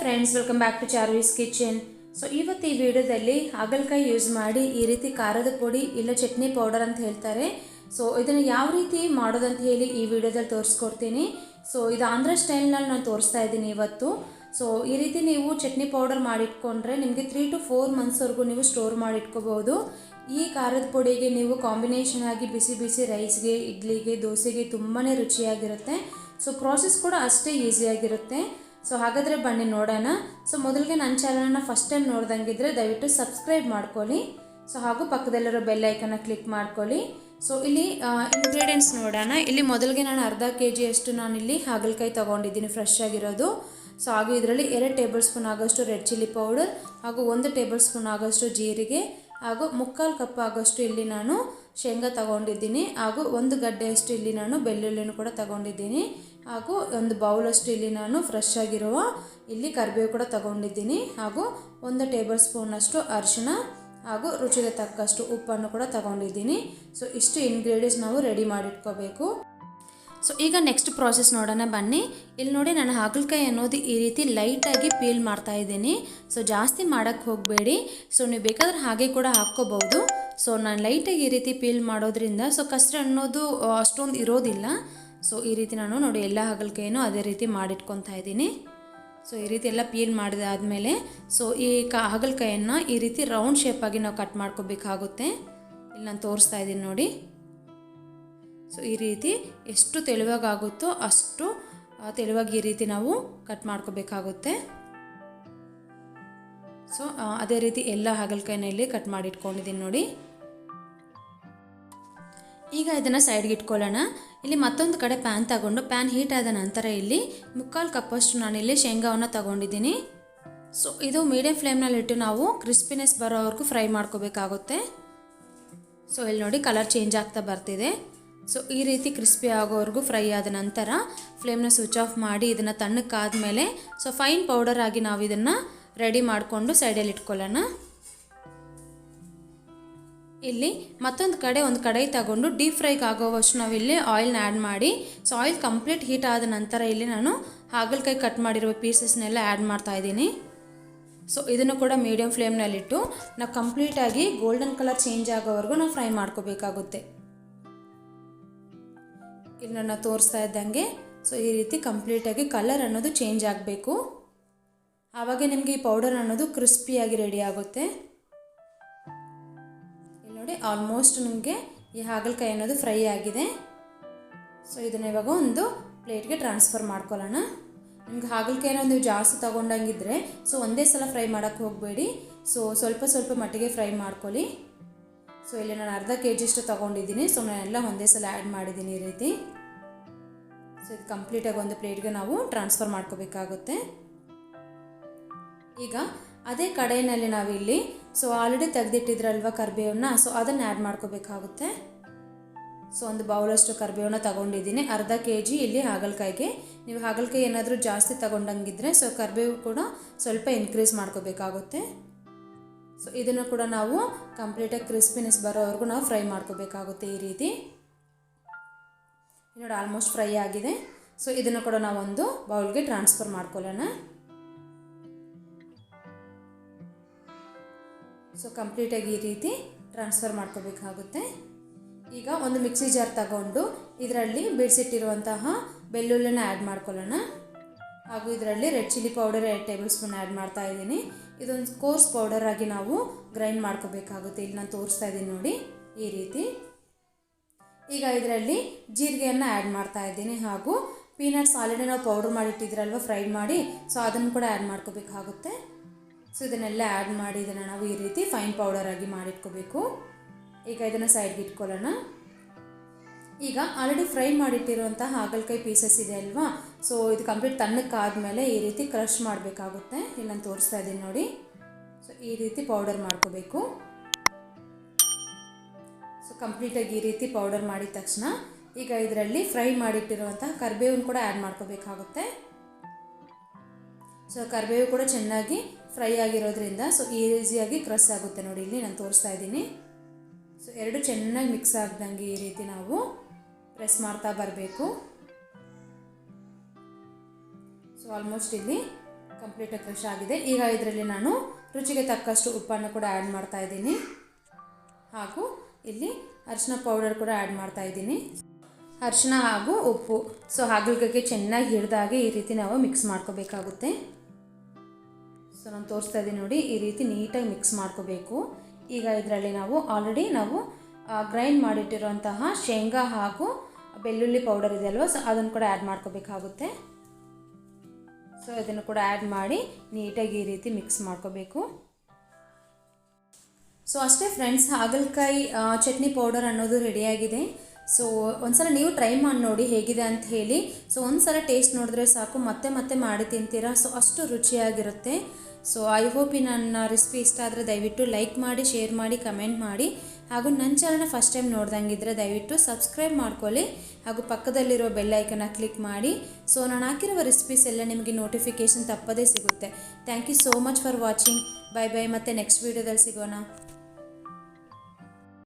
Friends, welcome back to Charvi's kitchen. So ಇವತ್ತು ಈ ವಿಡಿಯೋದಲ್ಲಿ ಹಾಗಲಕಾಯಿ ಯೂಸ್ ಮಾಡಿ ಈ ರೀತಿ ಖಾರದ ಪುಡಿ ಇಲ್ಲ ಚಟ್ನಿ ಪೌಡರ್ ಅಂತ ಹೇಳ್ತಾರೆ. ಸೊ ಇದನ್ನು ಯಾವ ರೀತಿ ಮಾಡೋದಂತ ಹೇಳಿ ಈ ವಿಡಿಯೋದಲ್ಲಿ ತೋರಿಸ್ಕೊಡ್ತೀನಿ. ಸೊ ಇದು ಆಂಧ್ರ ಸ್ಟೈಲ್ನಲ್ಲಿ ನಾನು ತೋರಿಸ್ತಾ ಇದ್ದೀನಿ ಇವತ್ತು. ಸೊ ಈ ರೀತಿ ನೀವು ಚಟ್ನಿ ಪೌಡರ್ ಮಾಡಿಟ್ಕೊಂಡ್ರೆ ನಿಮಗೆ 3 to 4 ಮಂತ್ಸ್ವರೆಗೂ ನೀವು ಸ್ಟೋರ್ ಮಾಡಿಟ್ಕೋಬೋದು. ಈ ಖಾರದ ಪುಡಿಗೆ ನೀವು ಕಾಂಬಿನೇಷನ್ ಆಗಿ ಬಿಸಿ ಬಿಸಿ ರೈಸ್ಗೆ, ಇಡ್ಲಿಗೆ, ದೋಸೆಗೆ ತುಂಬಾ ರುಚಿಯಾಗಿರುತ್ತೆ. ಸೊ ಪ್ರಾಸೆಸ್ ಕೂಡ ಅಷ್ಟೇ ಈಸಿಯಾಗಿರುತ್ತೆ. ಸೊ ಹಾಗಾದರೆ ಬನ್ನಿ ನೋಡೋಣ. ಸೊ ಮೊದಲಿಗೆ ನನ್ನ ಚಾನಲ್ನ ಫಸ್ಟ್ ಟೈಮ್ ನೋಡ್ದಂಗಿದ್ರೆ ದಯವಿಟ್ಟು ಸಬ್ಸ್ಕ್ರೈಬ್ ಮಾಡ್ಕೊಳ್ಳಿ. ಸೊ ಹಾಗೂ ಪಕ್ಕದಲ್ಲಿರೋ ಬೆಲ್ ಐಕನ್ನ ಕ್ಲಿಕ್ ಮಾಡ್ಕೊಳ್ಳಿ. ಸೊ ಇಲ್ಲಿ ಇಂಗ್ರೀಡಿಯೆಂಟ್ಸ್ ನೋಡೋಣ. ಇಲ್ಲಿ ಮೊದಲಿಗೆ ನಾನು ಅರ್ಧ kg ಅಷ್ಟು ನಾನಿಲ್ಲಿ ಹಾಗಲಕಾಯಿ ತೊಗೊಂಡಿದ್ದೀನಿ, ಫ್ರೆಶ್ ಆಗಿರೋದು. ಸೊ ಹಾಗೂ ಇದರಲ್ಲಿ 2 ಟೇಬಲ್ ಸ್ಪೂನ್ ಆಗೋಷ್ಟು ರೆಡ್ ಚಿಲ್ಲಿ ಪೌಡರ್, ಹಾಗೂ 1 ಟೇಬಲ್ ಸ್ಪೂನ್ ಆಗೋಷ್ಟು ಜೀರಿಗೆ, ಹಾಗೂ 3/4 ಕಪ್ ಆಗೋಷ್ಟು ಇಲ್ಲಿ ನಾನು ಶೇಂಗಾ ತಗೊಂಡಿದ್ದೀನಿ, ಹಾಗೂ 1 ಗಡ್ಡೆಯಷ್ಟು ಇಲ್ಲಿ ನಾನು ಬೆಳ್ಳುಳ್ಳಿನೂ ಕೂಡ ತಗೊಂಡಿದ್ದೀನಿ, ಹಾಗೂ 1 ಬೌಲಷ್ಟು ಇಲ್ಲಿ ನಾನು ಫ್ರೆಶ್ ಆಗಿರುವ ಇಲ್ಲಿ ಕರಿಬೇವು ಕೂಡ ತಗೊಂಡಿದ್ದೀನಿ, ಹಾಗೂ 1 ಟೇಬಲ್ ಸ್ಪೂನಷ್ಟು ಅರಿಶಿಣ, ಹಾಗೂ ರುಚಿಗೆ ತಕ್ಕಷ್ಟು ಉಪ್ಪನ್ನು ಕೂಡ ತಗೊಂಡಿದ್ದೀನಿ. ಸೊ ಇಷ್ಟು ಇಂಗ್ರೀಡಿಯೆಂಟ್ಸ್ ನಾವು ರೆಡಿ ಮಾಡಿಟ್ಕೋಬೇಕು. ಸೊ ಈಗ ನೆಕ್ಸ್ಟ್ ಪ್ರಾಸೆಸ್ ನೋಡೋಣ ಬನ್ನಿ. ಇಲ್ಲಿ ನೋಡಿ, ನಾನು ಹಾಗಲಕಾಯಿ ಅನ್ನೋದು ಈ ರೀತಿ ಲೈಟಾಗಿ ಪೀಲ್ ಮಾಡ್ತಾ ಇದ್ದೀನಿ. ಸೊ ಜಾಸ್ತಿ ಮಾಡೋಕ್ಕೆ ಹೋಗಬೇಡಿ. ಸೊ ನೀವು ಬೇಕಾದ್ರೆ ಹಾಗೆ ಕೂಡ ಹಾಕ್ಕೋಬೋದು. ಸೊ ನಾನು ಲೈಟಾಗಿ ಈ ರೀತಿ ಪೀಲ್ ಮಾಡೋದ್ರಿಂದ ಸೊ ಕಷ್ಟ ಅನ್ನೋದು ಅಷ್ಟೊಂದು ಇರೋದಿಲ್ಲ. ಸೊ ಈ ರೀತಿ ನಾನು ನೋಡಿ ಎಲ್ಲ ಹಾಗಲಕಾಯಿನೂ ಅದೇ ರೀತಿ ಮಾಡಿಟ್ಕೊತಾ ಇದ್ದೀನಿ. ಸೊ ಈ ರೀತಿ ಎಲ್ಲ ಪೀಲ್ ಮಾಡಿದಾದಮೇಲೆ ಸೊ ಈ ಹಾಗಲಕಾಯನ್ನು ಈ ರೀತಿ ರೌಂಡ್ ಶೇಪಾಗಿ ನಾವು ಕಟ್ ಮಾಡ್ಕೋಬೇಕಾಗುತ್ತೆ. ಇಲ್ಲಿ ನಾನು ತೋರಿಸ್ತಾ ಇದ್ದೀನಿ ನೋಡಿ. ಸೊ ಈ ರೀತಿ ಎಷ್ಟು ತೆಳುವಾಗುತ್ತೋ ಅಷ್ಟು ತೆಳುವಾಗಿ ಈ ರೀತಿ ನಾವು ಕಟ್ ಮಾಡ್ಕೋಬೇಕಾಗುತ್ತೆ. ಸೊ ಅದೇ ರೀತಿ ಎಲ್ಲ ಹಾಗಲಕಾಯಿನ ಇಲ್ಲಿ ಕಟ್ ಮಾಡಿ ಇಟ್ಕೊಂಡಿದ್ದೀನಿ ನೋಡಿ. ಈಗ ಇದನ್ನು ಸೈಡ್ಗೆ ಇಟ್ಕೊಳ್ಳೋಣ. ಇಲ್ಲಿ ಮತ್ತೊಂದು ಕಡೆ ಪ್ಯಾನ್ ತಗೊಂಡು ಪ್ಯಾನ್ ಹೀಟ್ ಆದ ನಂತರ ಇಲ್ಲಿ 3/4 ಕಪ್ಪಷ್ಟು ನಾನಿಲ್ಲಿ ಶೇಂಗಾವನ್ನು ತಗೊಂಡಿದ್ದೀನಿ. ಸೊ ಇದು ಮೀಡಿಯಂ ಫ್ಲೇಮ್ನಲ್ಲಿಟ್ಟು ನಾವು ಕ್ರಿಸ್ಪಿನೆಸ್ ಬರೋವರೆಗೂ ಫ್ರೈ ಮಾಡ್ಕೋಬೇಕಾಗುತ್ತೆ. ಸೊ ಇಲ್ಲಿ ನೋಡಿ ಕಲರ್ ಚೇಂಜ್ ಆಗ್ತಾ ಬರ್ತಿದೆ. ಸೊ ಈ ರೀತಿ ಕ್ರಿಸ್ಪಿ ಆಗೋವರೆಗೂ ಫ್ರೈ ಆದ ನಂತರ ಫ್ಲೇಮ್ನ ಸ್ವಿಚ್ ಆಫ್ ಮಾಡಿ ಇದನ್ನು ತಣ್ಣಕ್ಕಾದ್ಮೇಲೆ ಸೊ ಫೈನ್ ಪೌಡರ್ ಆಗಿ ನಾವು ಇದನ್ನು ರೆಡಿ ಮಾಡಿಕೊಂಡು ಸೈಡಲ್ಲಿ ಇಟ್ಕೊಳ್ಳೋಣ. ಇಲ್ಲಿ ಮತ್ತೊಂದು ಕಡೆ ಒಂದು ಕಡಾಯಿ ತಗೊಂಡು ಡೀಪ್ ಫ್ರೈಗೆ ಆಗೋವಷ್ಟು ನಾವಿಲ್ಲಿ ಆಯಿಲ್ನ ಆ್ಯಡ್ ಮಾಡಿ, ಸೊ ಆಯಿಲ್ ಕಂಪ್ಲೀಟ್ ಹೀಟ್ ಆದ ನಂತರ ಇಲ್ಲಿ ನಾನು ಹಾಗಲಕಾಯಿ ಕಟ್ ಮಾಡಿರುವ ಪೀಸಸ್ನೆಲ್ಲ ಆ್ಯಡ್ ಮಾಡ್ತಾ ಇದ್ದೀನಿ. ಸೊ ಇದನ್ನು ಕೂಡ ಮೀಡಿಯಂ ಫ್ಲೇಮ್ನಲ್ಲಿಟ್ಟು ನಾವು ಕಂಪ್ಲೀಟಾಗಿ ಗೋಲ್ಡನ್ ಕಲರ್ ಚೇಂಜ್ ಆಗೋವರೆಗೂ ನಾವು ಫ್ರೈ ಮಾಡ್ಕೋಬೇಕಾಗುತ್ತೆ. ಇಲ್ಲಿ ನಾನು ತೋರಿಸ್ತಾ ಇದ್ದಂಗೆ ಸೊ ಈ ರೀತಿ ಕಂಪ್ಲೀಟಾಗಿ ಕಲರ್ ಅನ್ನೋದು ಚೇಂಜ್ ಆಗಬೇಕು. ಆವಾಗ ನಿಮಗೆ ಈ ಪೌಡರ್ ಅನ್ನೋದು ಕ್ರಿಸ್ಪಿಯಾಗಿ ರೆಡಿ ಆಗುತ್ತೆ. ಇಲ್ಲಿ ನೋಡಿ, ಆಲ್ಮೋಸ್ಟ್ ನಿಮಗೆ ಈ ಹಾಗಲಕಾಯಿ ಅನ್ನೋದು ಫ್ರೈ ಆಗಿದೆ. ಸೊ ಇದನ್ನು ಇವಾಗ ಒಂದು ಪ್ಲೇಟ್ಗೆ ಟ್ರಾನ್ಸ್ಫರ್ ಮಾಡ್ಕೊಳ್ಳೋಣ. ನಿಮ್ಗೆ ಹಾಗಲಕಾಯಿನ ನೀವು ಜಾಸ್ತಿ ತೊಗೊಂಡಂಗಿದ್ರೆ ಸೊ ಒಂದೇ ಸಲ ಫ್ರೈ ಮಾಡೋಕ್ಕೆ ಹೋಗಬೇಡಿ. ಸೊ ಸ್ವಲ್ಪ ಸ್ವಲ್ಪ ಮಟ್ಟಿಗೆ ಫ್ರೈ ಮಾಡ್ಕೊಳ್ಳಿ. ಸೊ ಇಲ್ಲಿ ನಾನು ಅರ್ಧ kg ಅಷ್ಟು ತೊಗೊಂಡಿದ್ದೀನಿ. ಸೊ ನಾನೆಲ್ಲ ಒಂದೇ ಸಲ ಆ್ಯಡ್ ಮಾಡಿದ್ದೀನಿ ಈ ರೀತಿ. ಸೊ ಇದು ಕಂಪ್ಲೀಟಾಗಿ ಒಂದು ಪ್ಲೇಟ್ಗೆ ನಾವು ಟ್ರಾನ್ಸ್ಫರ್ ಮಾಡ್ಕೋಬೇಕಾಗುತ್ತೆ. ಈಗ ಅದೇ ಕಡಾಯಿನಲ್ಲಿ ನಾವಿಲ್ಲಿ ಸೊ ಆಲ್ರೆಡಿ ತೆಗೆದಿಟ್ಟಿದ್ರಲ್ವ ಕರಿಬೇವನ್ನ, ಸೊ ಅದನ್ನು ಆ್ಯಡ್ ಮಾಡ್ಕೋಬೇಕಾಗುತ್ತೆ. ಸೊ ಒಂದು ಬೌಲಷ್ಟು ಕರಿಬೇವನ್ನ ತಗೊಂಡಿದ್ದೀನಿ. ಅರ್ಧ kg ಇಲ್ಲಿ ಹಾಗಲಕಾಯಿಗೆ. ನೀವು ಹಾಗಲಕಾಯಿ ಏನಾದರೂ ಜಾಸ್ತಿ ತಗೊಂಡಂಗಿದ್ರೆ ಸೊ ಕರಿಬೇವು ಕೂಡ ಸ್ವಲ್ಪ ಇನ್ಕ್ರೀಸ್ ಮಾಡ್ಕೋಬೇಕಾಗುತ್ತೆ. ಸೊ ಇದನ್ನು ಕೂಡ ನಾವು ಕಂಪ್ಲೀಟಾಗಿ ಕ್ರಿಸ್ಪಿನೆಸ್ ಬರೋವರೆಗೂ ನಾವು ಫ್ರೈ ಮಾಡ್ಕೋಬೇಕಾಗುತ್ತೆ ಈ ರೀತಿ. ನೋಡಿ, ಆಲ್ಮೋಸ್ಟ್ ಫ್ರೈ ಆಗಿದೆ. ಸೊ ಇದನ್ನು ಕೂಡ ನಾವು ಒಂದು ಬೌಲ್ಗೆ ಟ್ರಾನ್ಸ್ಫರ್ ಮಾಡ್ಕೊಳ್ಳೋಣ. ಸೊ ಕಂಪ್ಲೀಟಾಗಿ ಈ ರೀತಿ ಟ್ರಾನ್ಸ್ಫರ್ ಮಾಡ್ಕೋಬೇಕಾಗುತ್ತೆ. ಈಗ ಒಂದು ಮಿಕ್ಸಿ ಜಾರ್ ತಗೊಂಡು ಇದರಲ್ಲಿ ಬಿಡಿಸಿಟ್ಟಿರುವಂತಹ ಬೆಳ್ಳುಳ್ಳಿನ ಆ್ಯಡ್ ಮಾಡ್ಕೊಳ್ಳೋಣ. ಹಾಗೂ ಇದರಲ್ಲಿ red chilli powder 2 table spoon add ಮಾಡ್ತಾ ಇದ್ದೀನಿ. ಇದೊಂದು ಕೋರ್ಸ್ ಪೌಡರ್ ಆಗಿ ನಾವು ಗ್ರೈಂಡ್ ಮಾಡ್ಕೋಬೇಕಾಗುತ್ತೆ. ಇಲ್ಲಿ ನಾನು ತೋರಿಸ್ತಾ ಇದ್ದೀನಿ ನೋಡಿ ಈ ರೀತಿ. ಈಗ ಇದರಲ್ಲಿ ಜೀರಿಗೆಯನ್ನು ಆ್ಯಡ್ ಮಾಡ್ತಾ ಇದ್ದೀನಿ, ಹಾಗೂ ಪೀನಟ್ಸ್ ಆಲ್ರೆಡಿ ನಾವು ಪೌಡರ್ ಮಾಡಿಟ್ಟಿದ್ರಲ್ವ ಫ್ರೈ ಮಾಡಿ, ಸೊ ಅದನ್ನು ಕೂಡ ಆ್ಯಡ್ ಮಾಡ್ಕೋಬೇಕಾಗುತ್ತೆ. ಸೊ ಇದನ್ನೆಲ್ಲ ಆ್ಯಡ್ ಮಾಡಿ ಇದನ್ನು ನಾವು ಈ ರೀತಿ ಫೈನ್ ಪೌಡರ್ ಆಗಿ ಮಾಡಿಟ್ಕೋಬೇಕು. ಈಗ ಇದನ್ನು ಸೈಡ್ಗೆ ಇಟ್ಕೊಳ್ಳೋಣ. ಈಗ ಆಲ್ರೆಡಿ ಫ್ರೈ ಮಾಡಿಟ್ಟಿರುವಂಥ ಹಾಗಲಕಾಯಿ ಪೀಸಸ್ ಇದೆ ಅಲ್ವಾ, ಸೊ ಇದು ಕಂಪ್ಲೀಟ್ ತಣ್ಣಕ್ಕಾದ್ಮೇಲೆ ಈ ರೀತಿ ಕ್ರಷ್ ಮಾಡಬೇಕಾಗುತ್ತೆ. ಇಲ್ಲಿ ನಾನು ತೋರಿಸ್ತಾ ಇದ್ದೀನಿ ನೋಡಿ. ಸೊ ಈ ರೀತಿ ಪೌಡರ್ ಮಾಡ್ಕೋಬೇಕು. ಸೊ ಕಂಪ್ಲೀಟಾಗಿ ಈ ರೀತಿ ಪೌಡರ್ ಮಾಡಿದ ತಕ್ಷಣ ಈಗ ಇದರಲ್ಲಿ ಫ್ರೈ ಮಾಡಿಟ್ಟಿರುವಂಥ ಕರಿಬೇವನ್ನು ಕೂಡ ಆ್ಯಡ್ ಮಾಡ್ಕೋಬೇಕಾಗುತ್ತೆ. ಸೊ ಕರಿಬೇವು ಕೂಡ ಚೆನ್ನಾಗಿ ಫ್ರೈ ಆಗಿರೋದ್ರಿಂದ ಸೊ ಈಸಿಯಾಗಿ ಕ್ರಷ್ ಆಗುತ್ತೆ ನೋಡಿ. ಇಲ್ಲಿ ನಾನು ತೋರಿಸ್ತಾ ಇದ್ದೀನಿ. ಸೊ ಎರಡು ಚೆನ್ನಾಗಿ ಮಿಕ್ಸ್ ಆಗ್ದಂಗೆ ಈ ರೀತಿ ನಾವು ಪ್ರೆಸ್ ಮಾಡ್ತಾ ಬರಬೇಕು. ಸೊ ಆಲ್ಮೋಸ್ಟ್ ಇಲ್ಲಿ ಕಂಪ್ಲೀಟಾಗಿ ಕ್ರಷ್ ಆಗಿದೆ. ಈಗ ಇದರಲ್ಲಿ ನಾನು ರುಚಿಗೆ ತಕ್ಕಷ್ಟು ಉಪ್ಪನ್ನು ಕೂಡ ಆ್ಯಡ್ ಮಾಡ್ತಾ ಇದ್ದೀನಿ. ಹಾಗೂ ಇಲ್ಲಿ ಅರಿಶಿನ ಪೌಡರ್ ಕೂಡ ಆ್ಯಡ್ ಮಾಡ್ತಾ ಇದ್ದೀನಿ. ಅರಿಶಿನ ಹಾಗೂ ಉಪ್ಪು ಹಾಗಲಕಾಯಿಗೆ ಚೆನ್ನಾಗಿ ಹಿಡಿದಾಗೆ ಈ ರೀತಿ ನಾವು ಮಿಕ್ಸ್ ಮಾಡ್ಕೋಬೇಕಾಗುತ್ತೆ. ನಾನು ತೋರಿಸ್ತಾ ಇದ್ದೀನಿ ನೋಡಿ, ಈ ರೀತಿ ನೀಟಾಗಿ ಮಿಕ್ಸ್ ಮಾಡ್ಕೋಬೇಕು. ಈಗ ಇದರಲ್ಲಿ ಆಲ್ರೆಡಿ ನಾವು ಗ್ರೈಂಡ್ ಮಾಡಿಟ್ಟಿರುವಂತಹ ಶೇಂಗಾ ಹಾಗೂ ಬೆಳ್ಳುಳ್ಳಿ ಪೌಡರ್ ಇದೆ ಅಲ್ವಾ, ಅದನ್ನು ಕೂಡ ಆ್ಯಡ್ ಮಾಡ್ಕೋಬೇಕಾಗುತ್ತೆ. ಇದನ್ನು ಕೂಡ ಆ್ಯಡ್ ಮಾಡಿ ನೀಟಾಗಿ ಈ ರೀತಿ ಮಿಕ್ಸ್ ಮಾಡ್ಕೋಬೇಕು. ಅಷ್ಟೇ ಫ್ರೆಂಡ್ಸ್, ಹಾಗಲಕಾಯಿ ಚಟ್ನಿ ಪೌಡರ್ ಅನ್ನೋದು ರೆಡಿಯಾಗಿದೆ. ಒಂದ್ಸಲ ನೀವು ಟ್ರೈ ಮಾಡಿ ನೋಡಿ ಹೇಗಿದೆ ಅಂತ ಹೇಳಿ. ಒಂದ್ಸಲ ಟೇಸ್ಟ್ ನೋಡಿದ್ರೆ ಸಾಕು, ಮತ್ತೆ ಮತ್ತೆ ಮಾಡಿ ತಿಂತೀರಾ. ಅಷ್ಟು ರುಚಿಯಾಗಿರುತ್ತೆ. ಐ ಹೋಪ್ ಈ ನನ್ನ ರೆಸಿಪಿ ಇಷ್ಟ ಆದರೆ ದಯವಿಟ್ಟು ಲೈಕ್ ಮಾಡಿ, ಶೇರ್ ಮಾಡಿ, ಕಮೆಂಟ್ ಮಾಡಿ. ಹಾಗೂ ನನ್ನ ಚಾನಲ್ನ ಫಸ್ಟ್ ಟೈಮ್ ನೋಡ್ದಂಗಿದ್ರೆ ದಯವಿಟ್ಟು ಸಬ್ಸ್ಕ್ರೈಬ್ ಮಾಡ್ಕೊಳ್ಳಿ. ಹಾಗೂ ಪಕ್ಕದಲ್ಲಿರೋ ಬೆಲ್ ಐಕನ್ನ ಕ್ಲಿಕ್ ಮಾಡಿ. ನಾನು ಹಾಕಿರುವ ರೆಸಿಪೀಸ್ ಎಲ್ಲ ನಿಮಗೆ ನೋಟಿಫಿಕೇಷನ್ ತಪ್ಪದೇ ಸಿಗುತ್ತೆ. Thank you so much for watching. Bye bye. ಮತ್ತೆ ನೆಕ್ಸ್ಟ್ ವೀಡಿಯೋದಲ್ಲಿ ಸಿಗೋಣ.